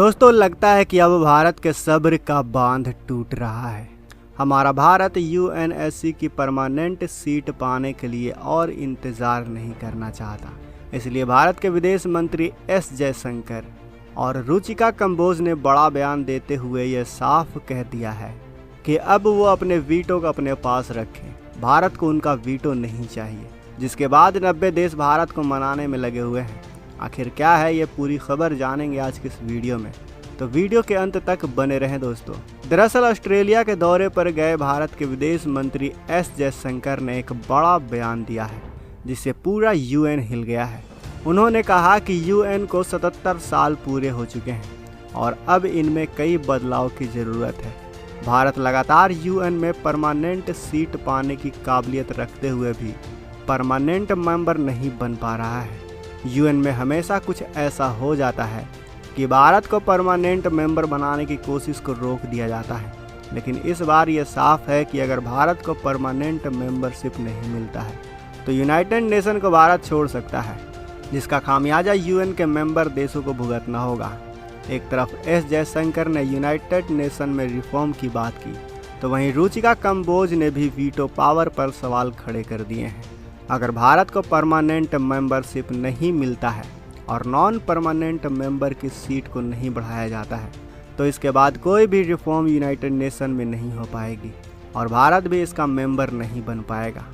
दोस्तों, लगता है कि अब भारत के सब्र का बांध टूट रहा है। हमारा भारत यूएनएससी की परमानेंट सीट पाने के लिए और इंतज़ार नहीं करना चाहता। इसलिए भारत के विदेश मंत्री एस जयशंकर और रुचिका कंबोज ने बड़ा बयान देते हुए यह साफ कह दिया है कि अब वो अपने वीटो को अपने पास रखें। भारत को उनका वीटो नहीं चाहिए। जिसके बाद 90 देश भारत को मनाने में लगे हुए हैं। आखिर क्या है ये पूरी खबर जानेंगे आज के इस वीडियो में, तो वीडियो के अंत तक बने रहें दोस्तों। दरअसल ऑस्ट्रेलिया के दौरे पर गए भारत के विदेश मंत्री एस जयशंकर ने एक बड़ा बयान दिया है जिससे पूरा यूएन हिल गया है। उन्होंने कहा कि यूएन को 77 साल पूरे हो चुके हैं और अब इनमें कई बदलाव की ज़रूरत है। भारत लगातार यूएन में परमानेंट सीट पाने की काबिलियत रखते हुए भी परमानेंट मेंबर नहीं बन पा रहा है। यूएन में हमेशा कुछ ऐसा हो जाता है कि भारत को परमानेंट मेंबर बनाने की कोशिश को रोक दिया जाता है, लेकिन इस बार ये साफ है कि अगर भारत को परमानेंट मेंबरशिप नहीं मिलता है तो यूनाइटेड नेशन को भारत छोड़ सकता है, जिसका खामियाजा यूएन के मेंबर देशों को भुगतना होगा। एक तरफ एस जयशंकर ने यूनाइटेड नेशन में रिफॉर्म की बात की, तो वहीं रुचिका कंबोज ने भी वीटो पावर पर सवाल खड़े कर दिए हैं। अगर भारत को परमानेंट मेंबरशिप नहीं मिलता है और नॉन परमानेंट मेंबर की सीट को नहीं बढ़ाया जाता है तो इसके बाद कोई भी रिफॉर्म यूनाइटेड नेशन में नहीं हो पाएगी और भारत भी इसका मेंबर नहीं बन पाएगा।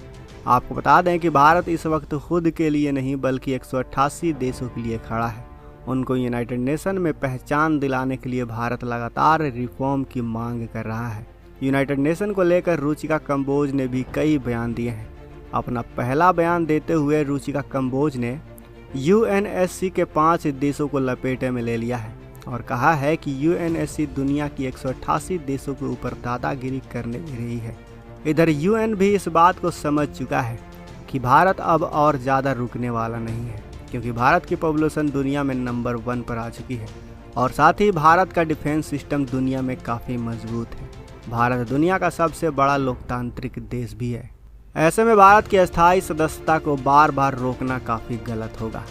आपको बता दें कि भारत इस वक्त खुद के लिए नहीं बल्कि 188 देशों के लिए खड़ा है। उनको यूनाइटेड नेशन में पहचान दिलाने के लिए भारत लगातार रिफॉर्म की मांग कर रहा है। यूनाइटेड नेशन को लेकर रुचिका कंबोज ने भी कई बयान दिए हैं। अपना पहला बयान देते हुए रुचिका कंबोज ने यूएनएससी के 5 देशों को लपेटे में ले लिया है और कहा है कि यूएनएससी दुनिया की 188 देशों के ऊपर दादागिरी करने ले रही है। इधर यूएन भी इस बात को समझ चुका है कि भारत अब और ज़्यादा रुकने वाला नहीं है, क्योंकि भारत की पॉपुलेशन दुनिया में नंबर 1 पर आ चुकी है और साथ ही भारत का डिफेंस सिस्टम दुनिया में काफ़ी मजबूत है। भारत दुनिया का सबसे बड़ा लोकतांत्रिक देश भी है। ऐसे में भारत की अस्थायी सदस्यता को बार बार रोकना काफ़ी गलत होगा।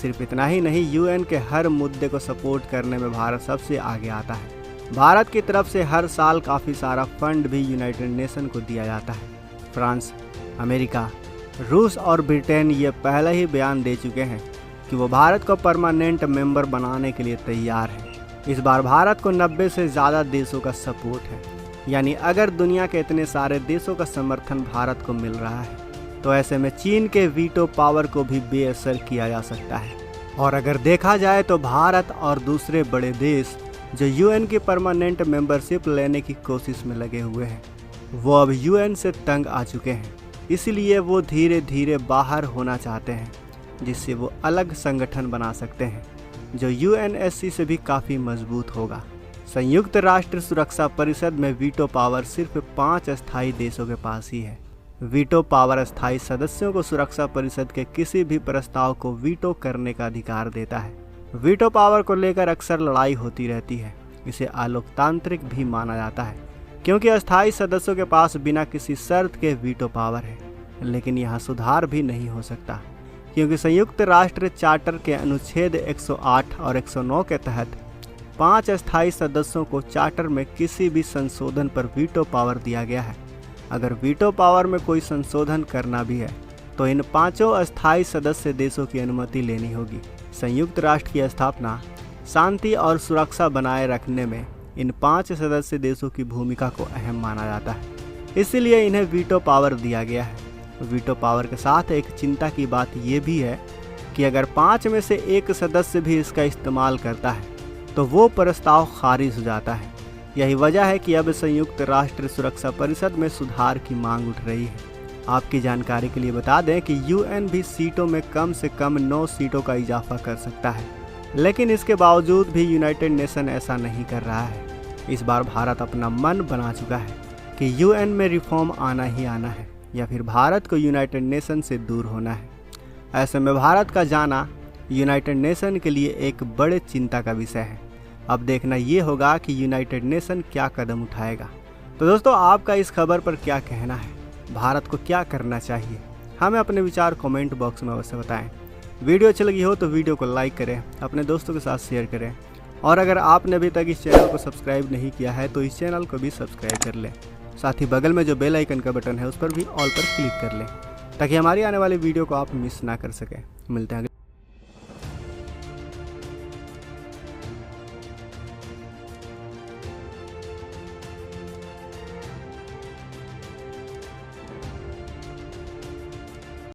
सिर्फ इतना ही नहीं, यूएन के हर मुद्दे को सपोर्ट करने में भारत सबसे आगे आता है। भारत की तरफ से हर साल काफ़ी सारा फंड भी यूनाइटेड नेशन को दिया जाता है। फ्रांस, अमेरिका, रूस और ब्रिटेन ये पहले ही बयान दे चुके हैं कि वो भारत को परमानेंट मेंबर बनाने के लिए तैयार है। इस बार भारत को 90 से ज़्यादा देशों का सपोर्ट है, यानी अगर दुनिया के इतने सारे देशों का समर्थन भारत को मिल रहा है तो ऐसे में चीन के वीटो पावर को भी बेअसर किया जा सकता है। और अगर देखा जाए तो भारत और दूसरे बड़े देश जो यूएन की परमानेंट मेंबरशिप लेने की कोशिश में लगे हुए हैं वो अब यूएन से तंग आ चुके हैं। इसलिए वो धीरे धीरे बाहर होना चाहते हैं, जिससे वो अलग संगठन बना सकते हैं जो यूएनएससी से भी काफ़ी मजबूत होगा। संयुक्त राष्ट्र सुरक्षा परिषद में वीटो पावर सिर्फ 5 अस्थायी देशों के पास ही है। वीटो पावर अस्थायी सदस्यों को सुरक्षा परिषद के किसी भी प्रस्ताव को वीटो करने का अधिकार देता है। वीटो पावर को लेकर अक्सर लड़ाई होती रहती है। इसे अलोकतांत्रिक भी माना जाता है क्योंकि अस्थायी सदस्यों के पास बिना किसी शर्त के वीटो पावर है। लेकिन यहाँ सुधार भी नहीं हो सकता, क्योंकि संयुक्त राष्ट्र चार्टर के अनुच्छेद 108 और 109 के तहत 5 अस्थायी सदस्यों को चार्टर में किसी भी संशोधन पर वीटो पावर दिया गया है। अगर वीटो पावर में कोई संशोधन करना भी है तो इन 5 अस्थायी सदस्य देशों की अनुमति लेनी होगी। संयुक्त राष्ट्र की स्थापना, शांति और सुरक्षा बनाए रखने में इन 5 सदस्य देशों की भूमिका को अहम माना जाता है, इसीलिए इन्हें वीटो पावर दिया गया है। वीटो पावर के साथ एक चिंता की बात यह भी है कि अगर 5 में से एक सदस्य भी इसका इस्तेमाल करता है तो वो प्रस्ताव खारिज हो जाता है। यही वजह है कि अब संयुक्त राष्ट्र सुरक्षा परिषद में सुधार की मांग उठ रही है। आपकी जानकारी के लिए बता दें कि यूएन भी सीटों में कम से कम 9 सीटों का इजाफा कर सकता है, लेकिन इसके बावजूद भी यूनाइटेड नेशन ऐसा नहीं कर रहा है। इस बार भारत अपना मन बना चुका है कि यूएन में रिफॉर्म आना ही आना है या फिर भारत को यूनाइटेड नेशन से दूर होना है। ऐसे में भारत का जाना यूनाइटेड नेशन के लिए एक बड़े चिंता का विषय है। अब देखना ये होगा कि यूनाइटेड नेशन क्या कदम उठाएगा। तो दोस्तों, आपका इस खबर पर क्या कहना है? भारत को क्या करना चाहिए? हमें अपने विचार कमेंट बॉक्स में अवश्य बताएं। वीडियो अच्छी लगी हो तो वीडियो को लाइक करें, अपने दोस्तों के साथ शेयर करें और अगर आपने अभी तक इस चैनल को सब्सक्राइब नहीं किया है तो इस चैनल को भी सब्सक्राइब कर लें। साथ ही बगल में जो बेल आइकन का बटन है उस पर भी ऑल पर क्लिक कर लें ताकि हमारी आने वाली वीडियो को आप मिस ना कर सकें। मिलते हैं